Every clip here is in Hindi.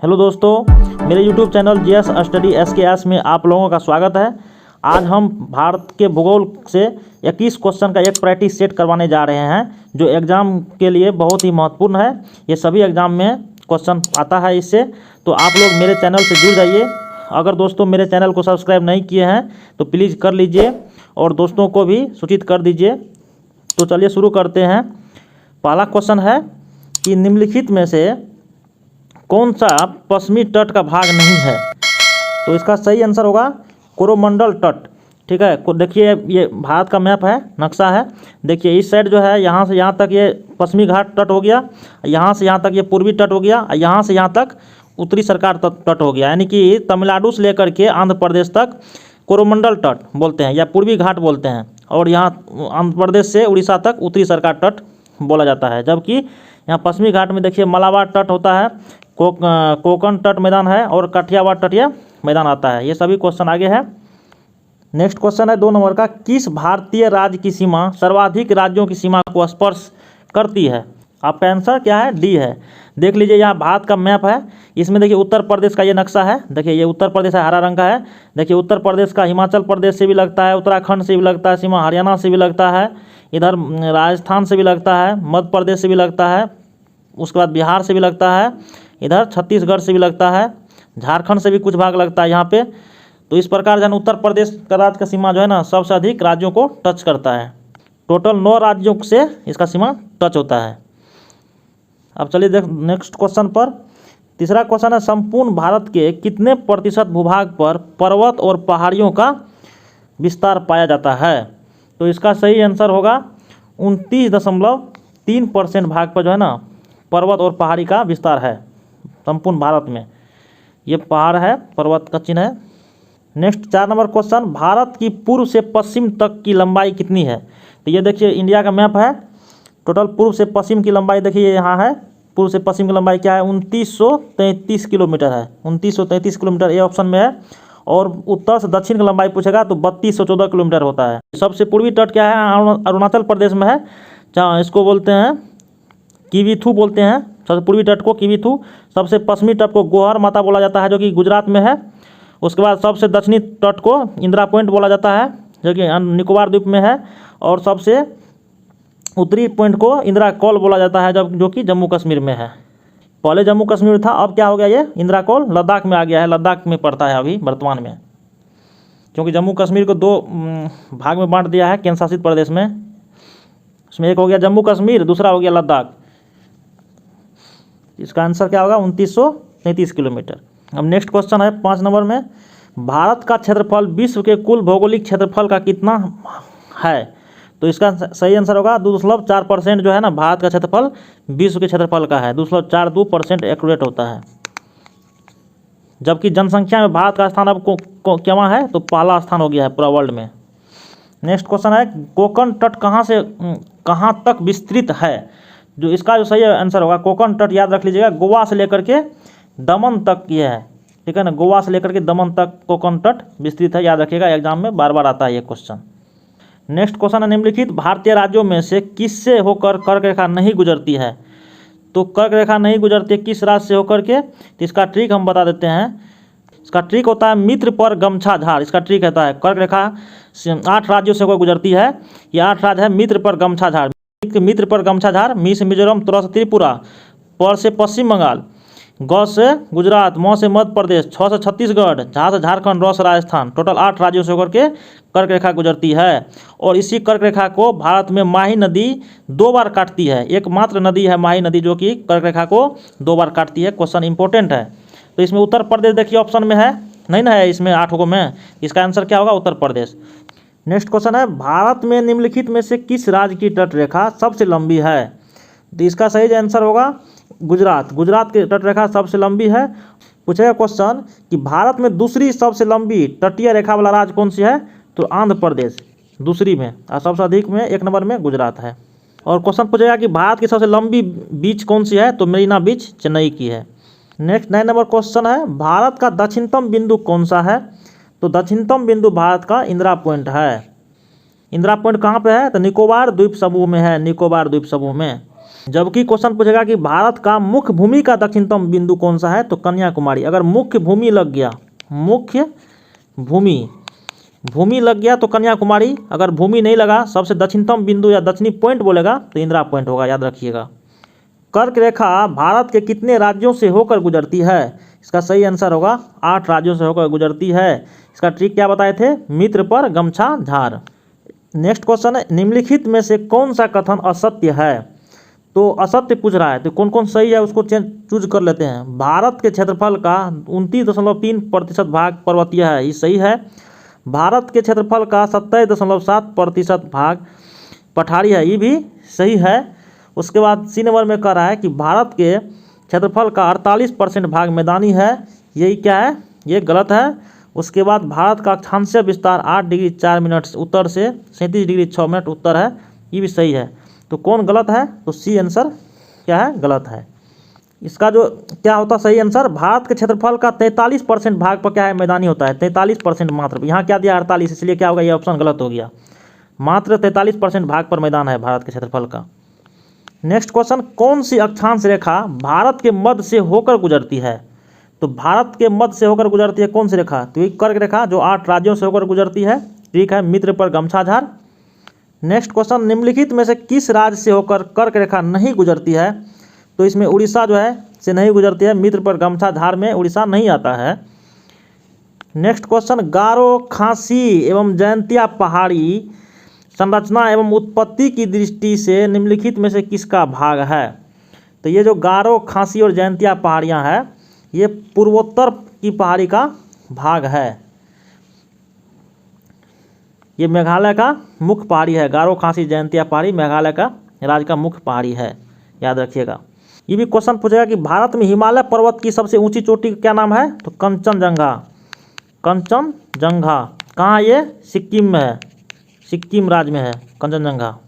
हेलो दोस्तों, मेरे YouTube channel GS study SKS में आप लोगों का स्वागत है। आज हम भारत के भूगोल से 21 क्वेश्चन का एक प्रैक्टिस सेट करवाने जा रहे हैं जो एग्ज़ाम के लिए बहुत ही महत्वपूर्ण है। ये सभी एग्ज़ाम में क्वेश्चन आता है इससे, तो आप लोग मेरे चैनल से जुड़ जाइए। अगर दोस्तों मेरे चैनल को सब्सक्राइब नहीं किए हैं तो प्लीज़ कर लीजिए और दोस्तों को भी सूचित कर दीजिए। तो चलिए शुरू करते हैं। पहला क्वेश्चन है कि निम्नलिखित में से कौन सा पश्चिमी तट का भाग नहीं है? तो इसका सही आंसर होगा कोरोमंडल तट। ठीक है, देखिए ये भारत का मैप है, नक्शा है। देखिए इस साइड जो है यहाँ से यहाँ तक ये पश्चिमी घाट तट हो गया, यहाँ से यहाँ तक ये पूर्वी तट हो गया, यहाँ से यहाँ तक उत्तरी सरकार तट हो गया। यानी कि तमिलनाडु से लेकर के आंध्र प्रदेश तक कोरोमंडल तट बोलते हैं या पूर्वी घाट बोलते हैं, और यहाँ आंध्र प्रदेश से उड़ीसा तक उत्तरी सरकार तट बोला जाता है। जबकि यहाँ पश्चिमी घाट में देखिए मलाबार तट होता है, कोकण तट मैदान है और काठियावाड़ तटीय मैदान आता है। ये सभी क्वेश्चन आगे है। नेक्स्ट क्वेश्चन है 2 नंबर का, किस भारतीय राज्य की सीमा सर्वाधिक राज्यों की सीमा को स्पर्श करती है? आपका आंसर क्या है? डी है। देख लीजिए यहाँ भारत का मैप है, इसमें देखिए उत्तर प्रदेश का ये नक्शा है। देखिए ये उत्तर प्रदेश है, हरा रंग का है। देखिए उत्तर प्रदेश का हिमाचल प्रदेश से भी लगता है, उत्तराखंड से भी लगता है सीमा, हरियाणा से भी लगता है, इधर राजस्थान से भी लगता है, मध्य प्रदेश से भी लगता है, उसके बाद बिहार से भी लगता है, इधर छत्तीसगढ़ से भी लगता है, झारखंड से भी कुछ भाग लगता है यहाँ पे। तो इस प्रकार जो है उत्तर प्रदेश का राज्य का सीमा जो है ना सबसे अधिक राज्यों को टच करता है। टोटल 9 राज्यों से इसका सीमा टच होता है। अब चलिए देख नेक्स्ट क्वेश्चन पर। तीसरा क्वेश्चन है, संपूर्ण भारत के कितने प्रतिशत भूभाग पर पर्वत और पहाड़ियों का विस्तार पाया जाता है? तो इसका सही आंसर होगा 29.3% भाग पर जो है ना पर्वत और पहाड़ी का विस्तार है संपूर्ण भारत में। ये पहाड़ है, पर्वत का चिन्ह है। नेक्स्ट 4 नंबर क्वेश्चन, भारत की पूर्व से पश्चिम तक की लंबाई कितनी है? तो ये देखिए इंडिया का मैप है, टोटल पूर्व से पश्चिम की लंबाई देखिए यहाँ है। पूर्व से पश्चिम की लंबाई क्या है? 2933 किलोमीटर है। 2933 किलोमीटर ए ऑप्शन में है। और उत्तर से दक्षिण की लंबाई पूछेगा तो 3214 किलोमीटर होता है। सबसे पूर्वी तट क्या है? अरुणाचल प्रदेश में है, जहाँ इसको बोलते हैं किवीथू बोलते हैं। सबसे पूर्वी तट को किवीथू, सबसे पश्चिमी तट को गोहर माता बोला जाता है जो कि गुजरात में है। उसके बाद सबसे दक्षिणी तट को इंदिरा पॉइंट बोला जाता है जो कि निकोबार द्वीप में है। और सबसे उत्तरी पॉइंट को इंदिरा कौल बोला जाता है जो कि जम्मू कश्मीर में है। पहले जम्मू कश्मीर था, अब क्या हो गया? ये इंदिरा कौल लद्दाख में आ गया है, लद्दाख में पड़ता है अभी वर्तमान में, क्योंकि जम्मू कश्मीर को 2 भाग में बांट दिया है केंद्र शासित प्रदेश में। उसमें एक हो गया जम्मू कश्मीर, दूसरा हो गया लद्दाख। इसका आंसर क्या होगा? 2933 किलोमीटर। अब नेक्स्ट क्वेश्चन है 5 नंबर में, भारत का क्षेत्रफल विश्व के कुल भौगोलिक क्षेत्रफल का कितना है? तो इसका सही आंसर होगा 2.4% जो है ना भारत का क्षेत्रफल विश्व के क्षेत्रफल का है। 2.42% एक्यूरेट होता है। जबकि जनसंख्या में भारत का स्थान अब क्या है? तो पहला स्थान हो गया है पूरा वर्ल्ड में। नेक्स्ट क्वेश्चन है, कोकण तट कहाँ से कहाँ तक विस्तृत है? जो इसका जो सही आंसर होगा, कोकण तट याद रख लीजिएगा, गोवा से लेकर के दमन तक ये है। ठीक है ना, गोवा से लेकर के दमन तक कोकण तट विस्तृत है, याद रखिएगा, एग्जाम में बार बार आता है ये क्वेश्चन। नेक्स्ट क्वेश्चन है, निम्नलिखित भारतीय राज्यों में से किससे होकर कर्क रेखा नहीं गुजरती है? तो कर्क रेखा नहीं गुजरती है किस राज्य से होकर के? तो इसका ट्रिक हम बता देते हैं। इसका ट्रिक होता है मित्र पर गमछा झाड़। इसका ट्रिक रहता है, कर्क रेखा 8 राज्यों से होकर गुजरती है। ये 8 राज्य है मित्र पर गमछा झाड़। मित्र पर गमछा झाड़, मी से मिजोरम, त्रा से त्रिपुरा, पर से पश्चिम बंगाल, ग से गुजरात, म से मध्य प्रदेश, छ से छत्तीसगढ़, झा से झारखंड, र से राजस्थान। टोटल 8 राज्यों से होकर के कर्क रेखा गुजरती है। और इसी कर्क रेखा को भारत में माही नदी 2 बार काटती है। एकमात्र नदी है माही नदी जो कि कर्क रेखा को 2 बार काटती है। क्वेश्चन इंपॉर्टेंट है। तो इसमें उत्तर प्रदेश देखिए ऑप्शन में है, नहीं ना है इसमें 8 को में। इसका आंसर क्या होगा? उत्तर प्रदेश। नेक्स्ट क्वेश्चन है, भारत में निम्नलिखित में से किस राज्य की तट रेखा सबसे लंबी है? तो इसका सही आंसर होगा गुजरात। गुजरात की तट रेखा सबसे लंबी है। पूछेगा क्वेश्चन कि भारत में दूसरी सबसे लंबी तटीय रेखा वाला राज्य कौन सी है? तो आंध्र प्रदेश दूसरी में, और सबसे अधिक में 1 नंबर में गुजरात है। और क्वेश्चन पूछेगा कि भारत की सबसे लंबी बीच कौन सी है? तो मरीना बीच चेन्नई की है। नेक्स्ट 9 नंबर क्वेश्चन है, भारत का दक्षिणतम बिंदु कौन सा है? तो दक्षिणतम बिंदु भारत का इंदिरा पॉइंट है। इंदिरा पॉइंट कहाँ पे है? तो निकोबार द्वीप समूह में है, निकोबार द्वीप समूह में। जबकि क्वेश्चन पूछेगा कि भारत का मुख्य भूमि का दक्षिणतम बिंदु कौन सा है, तो कन्याकुमारी। अगर मुख्य भूमि लग गया, मुख्य भूमि लग गया तो कन्याकुमारी। अगर भूमि नहीं लगा, सबसे दक्षिणतम बिंदु या दक्षिणी पॉइंट बोलेगा तो इंदिरा पॉइंट होगा, याद रखिएगा। कर्क रेखा भारत के कितने राज्यों से होकर गुजरती है? इसका सही आंसर होगा 8 राज्यों से होकर गुजरती है। इसका ट्रिक क्या बताए थे? मित्र पर गमछा झार। नेक्स्ट क्वेश्चन है, निम्नलिखित में से कौन सा कथन असत्य है? तो असत्य पूछ रहा है, तो कौन कौन सही है उसको चूज कर लेते हैं। भारत के क्षेत्रफल का 29.3% भाग पर्वतीय है, ये सही है। भारत के क्षेत्रफल का 27.7% भाग पठारी है, ये भी सही है। उसके बाद सी नंबर में कह रहा है कि भारत के क्षेत्रफल का 48% भाग मैदानी है, यही क्या है? ये गलत है। उसके बाद भारत का अक्षांशीय विस्तार 8 डिग्री 4 मिनट उत्तर से 37 डिग्री 6 मिनट उत्तर है, ये भी सही है। तो कौन गलत है? तो सी आंसर क्या है? गलत है। इसका जो क्या होता सही आंसर, भारत के क्षेत्रफल का 43% भाग पर क्या है? मैदानी होता है, 43% मात्र। यहाँ क्या दिया? 48, इसलिए क्या होगा? ये ऑप्शन गलत हो गया। मात्र 43% भाग पर मैदान है भारत के क्षेत्रफल का। नेक्स्ट क्वेश्चन, कौन सी अक्षांश रेखा भारत के मध्य से होकर गुजरती है? तो भारत के मध्य से होकर गुजरती है कौन सी रेखा? तो ये कर्क रेखा जो 8 राज्यों से होकर गुजरती है, ठीक है, मित्र पर गमछा झार। नेक्स्ट क्वेश्चन, निम्नलिखित में से किस राज्य से होकर कर्क रेखा नहीं गुजरती है? तो इसमें उड़ीसा जो है से नहीं गुजरती है, मित्र पर गमछा झार में उड़ीसा नहीं आता है। नेक्स्ट क्वेश्चन, गारो, खासी एवं जयंतिया पहाड़ी संरचना एवं उत्पत्ति की दृष्टि से निम्नलिखित में से किसका भाग है? तो ये जो गारो, खासी और जयंतिया पहाड़ियाँ हैं, ये पूर्वोत्तर की पहाड़ी का भाग है। ये मेघालय का मुख्य पहाड़ी है। गारो, खासी, जयंतिया पहाड़ी मेघालय का राज्य का मुख्य पहाड़ी है, याद रखिएगा। ये भी क्वेश्चन पूछेगा कि भारत में हिमालय पर्वत की सबसे ऊंची चोटी का क्या नाम है? तो कंचनजंगा। कंचनजंगा कहाँ? ये सिक्किम में है, सिक्किम राज्य में है कंचनजंगा।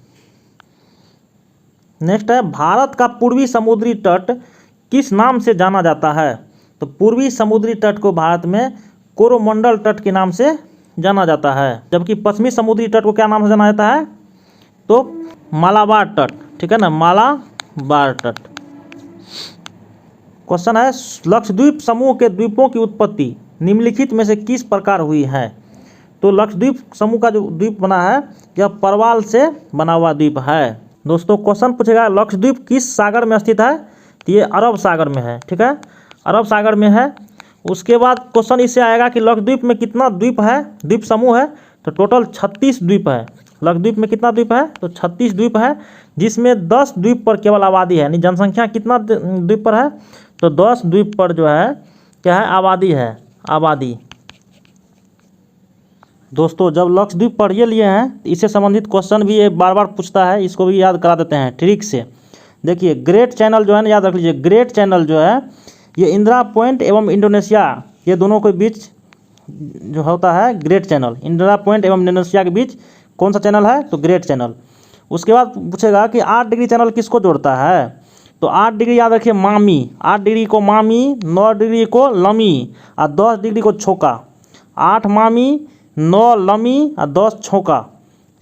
नेक्स्ट है, भारत का पूर्वी समुद्री तट किस नाम से जाना जाता है? तो पूर्वी समुद्री तट को भारत में कोरोमंडल तट के नाम से जाना जाता है। जबकि पश्चिमी समुद्री तट को क्या नाम से जाना जाता है? तो मालाबार तट, ठीक है ना, मालाबार तट। क्वेश्चन है, लक्षद्वीप समूह के द्वीपों की उत्पत्ति निम्नलिखित में से किस प्रकार हुई है? तो लक्षद्वीप समूह का जो द्वीप बना है, यह परवाल से बना हुआ द्वीप है। दोस्तों क्वेश्चन पूछेगा लक्षद्वीप किस सागर में स्थित है? तो ये अरब सागर में है, ठीक है, अरब सागर में है। उसके बाद क्वेश्चन इससे आएगा कि लक्षद्वीप में कितना द्वीप है, द्वीप समूह है? तो टोटल 36 द्वीप है। लक्षद्वीप में कितना द्वीप है? तो 36 द्वीप है, जिसमें 10 द्वीप पर केवल आबादी है। यानी जनसंख्या कितना द्वीप पर है? तो 10 द्वीप पर जो है क्या है? आबादी है, आबादी। दोस्तों जब लक्षद्वीप पढ़ लिए हैं, इससे संबंधित क्वेश्चन भी ये बार बार पूछता है, इसको भी याद करा देते हैं ट्रिक से। देखिए ग्रेट चैनल जो है ना, याद रख लीजिए, ग्रेट चैनल जो है ये इंदिरा पॉइंट एवं इंडोनेशिया, ये दोनों के बीच जो होता है ग्रेट चैनल। इंदिरा पॉइंट एवं इंडोनेशिया के बीच कौन सा चैनल है? तो ग्रेट चैनल। उसके बाद पूछेगा कि 8 डिग्री चैनल किसको जोड़ता है? तो 8 डिग्री याद रखिए मामी, 8 डिग्री को मामी, 9 डिग्री को लमी और 10 डिग्री को छोका। 8 मामी, 9 लमी और 10 छोका,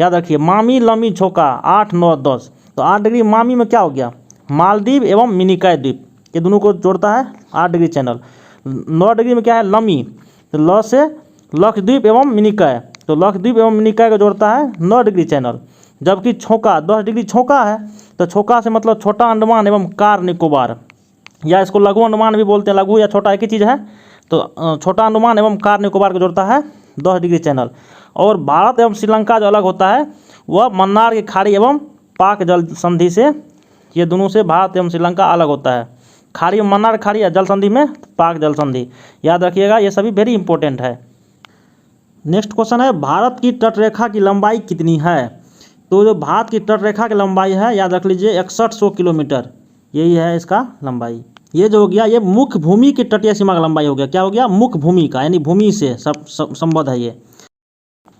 याद रखिए मामी, लमी, छोका, 8, 9, 10। तो 8 डिग्री मामी में क्या हो गया? मालदीव एवं मिनिकॉय द्वीप, ये दोनों को जोड़ता है 8 डिग्री चैनल। 9 डिग्री में क्या है? लमी, तो ल से लक्षद्वीप एवं मिनिकॉय, तो लक्षद्वीप एवं मिनिकॉय को जोड़ता है 9 डिग्री चैनल। जबकि छोका 10 डिग्री छोका है, तो छोका से मतलब छोटा अंडमान एवं कार निकोबार, या इसको लघु अंडमान भी बोलते हैं, लघु या छोटा एक ही चीज़ है। तो छोटा अंडमान एवं कार निकोबार को जोड़ता है 10 डिग्री चैनल। और भारत एवं श्रीलंका जो अलग होता है वह मन्नार की खाड़ी एवं पाक जल संधि से, ये दोनों से भारत एवं श्रीलंका अलग होता है। खाड़ी में मन्नार खाड़ी है, जल संधि में पाक जल संधि, याद रखिएगा, ये सभी वेरी इंपॉर्टेंट है। नेक्स्ट क्वेश्चन है, भारत की तटरेखा की लंबाई कितनी है? तो जो भारत की तटरेखा की लंबाई है, याद रख लीजिए 6100 किलोमीटर, यही है इसका लंबाई। ये जो हो गया, ये मुख्य भूमि की तटीय सीमा का लंबाई हो गया। क्या हो गया? मुख्य भूमि का, यानी भूमि से संबद्ध है ये।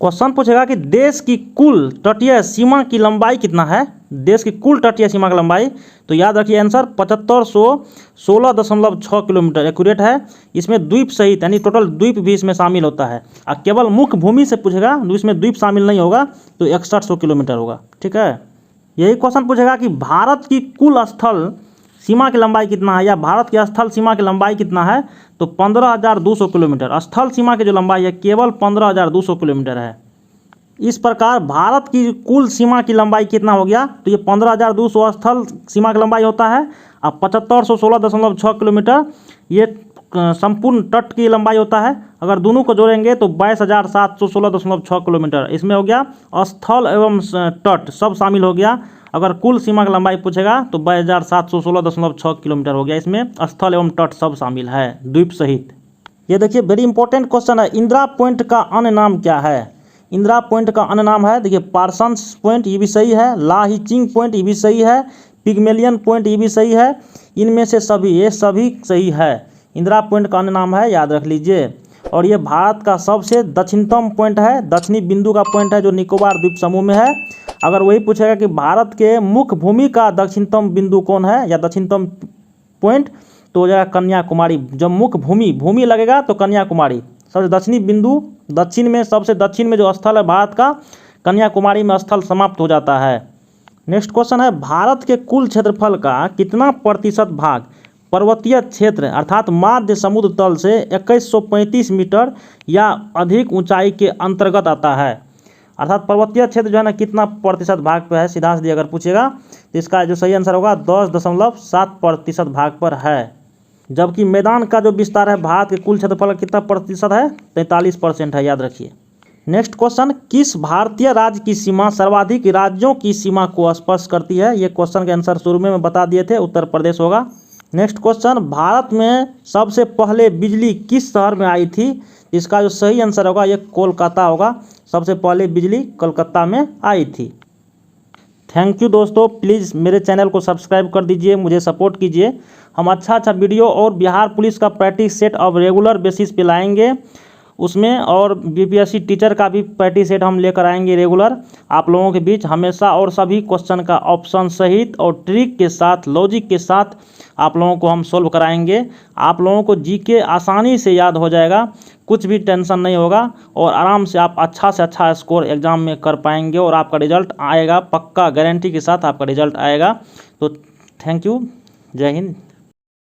क्वेश्चन पूछेगा कि देश की कुल तटीय सीमा की लंबाई कितना है? देश की कुल तटीय सीमा की लंबाई, तो याद रखिए आंसर 7516.6 किलोमीटर एक्यूरेट है। इसमें द्वीप सहित यानी टोटल द्वीप भी इसमें शामिल होता है। और केवल मुख्य भूमि से पूछेगा तो इसमें द्वीप शामिल नहीं होगा, तो 6100 किलोमीटर होगा, ठीक है। यही क्वेश्चन पूछेगा कि भारत की कुल स्थल सीमा की लंबाई कितना है, या भारत की स्थल सीमा की लंबाई कितना है, तो 15,200 किलोमीटर। स्थल सीमा की जो लंबाई है केवल 15,200 किलोमीटर है। इस प्रकार भारत की कुल सीमा की लंबाई कितना हो गया, तो ये 15,200 स्थल सीमा की लंबाई होता है, और 7516.6 किलोमीटर ये संपूर्ण तट की लंबाई होता है। अगर दोनों को जोड़ेंगे तो 22,716.6 किलोमीटर इसमें हो गया। स्थल एवं तट सब शामिल हो गया। अगर कुल सीमा की लंबाई पूछेगा तो 22,716.6 किलोमीटर हो गया, इसमें स्थल एवं तट सब शामिल है, द्वीप सहित। ये देखिए वेरी इंपॉर्टेंट क्वेश्चन है, इंदिरा पॉइंट का अन्य नाम क्या है। इंदिरा पॉइंट का अन्य नाम है, देखिए पार्सन्स पॉइंट, ये भी सही है। लाहीचिंग पॉइंट, ये भी सही है। पिग्मेलियन पॉइंट, ये भी सही है। इनमें से सभी, ये सभी सही है। इंदिरा पॉइंट का अन्य नाम है, याद रख लीजिए। और ये भारत का सबसे दक्षिणतम पॉइंट है, दक्षिणी बिंदु का पॉइंट है, जो निकोबार द्वीप समूह में है। अगर वही पूछेगा कि भारत के मुख्य भूमि का दक्षिणतम बिंदु कौन है या दक्षिणतम पॉइंट, तो हो जाएगा कन्याकुमारी। जब मुख्य भूमि लगेगा तो कन्याकुमारी सबसे दक्षिणी बिंदु, दक्षिण में सबसे दक्षिण में जो स्थल है भारत का, कन्याकुमारी में स्थल समाप्त हो जाता है। नेक्स्ट क्वेश्चन है, भारत के कुल क्षेत्रफल का कितना प्रतिशत भाग पर्वतीय क्षेत्र अर्थात माध्य समुद्र तल से 2135 मीटर या अधिक ऊंचाई के अंतर्गत आता है। अर्थात पर्वतीय क्षेत्र जो है ना कितना प्रतिशत भाग पर है, सीधा सीधी अगर पूछेगा तो इसका जो सही आंसर होगा 10.7% भाग पर है। जबकि मैदान का जो विस्तार है भारत के कुल क्षेत्रफल का कितना प्रतिशत है, 43% है, याद रखिए। नेक्स्ट क्वेश्चन, किस भारतीय राज्य की सीमा सर्वाधिक राज्यों की सीमा को स्पर्श करती है। ये क्वेश्चन के आंसर शुरू में बता दिए थे, उत्तर प्रदेश होगा। नेक्स्ट क्वेश्चन, भारत में सबसे पहले बिजली किस शहर में आई थी। इसका जो सही आंसर होगा ये कोलकाता होगा। सबसे पहले बिजली कोलकाता में आई थी। थैंक यू दोस्तों, प्लीज़ मेरे चैनल को सब्सक्राइब कर दीजिए, मुझे सपोर्ट कीजिए। हम अच्छा वीडियो और बिहार पुलिस का प्रैक्टिस सेट अब रेगुलर बेसिस पे लाएंगे उसमें, और बीपीएससी टीचर का भी प्रैक्टिस सेट हम लेकर आएंगे रेगुलर आप लोगों के बीच हमेशा, और सभी क्वेश्चन का ऑप्शन सहित और ट्रिक के साथ, लॉजिक के साथ आप लोगों को हम सोल्व कराएंगे। आप लोगों को जीके आसानी से याद हो जाएगा, कुछ भी टेंशन नहीं होगा, और आराम से आप अच्छा से अच्छा स्कोर एग्ज़ाम में कर पाएंगे, और आपका रिजल्ट आएगा, पक्का गारंटी के साथ आपका रिजल्ट आएगा। तो थैंक यू, जय हिंद।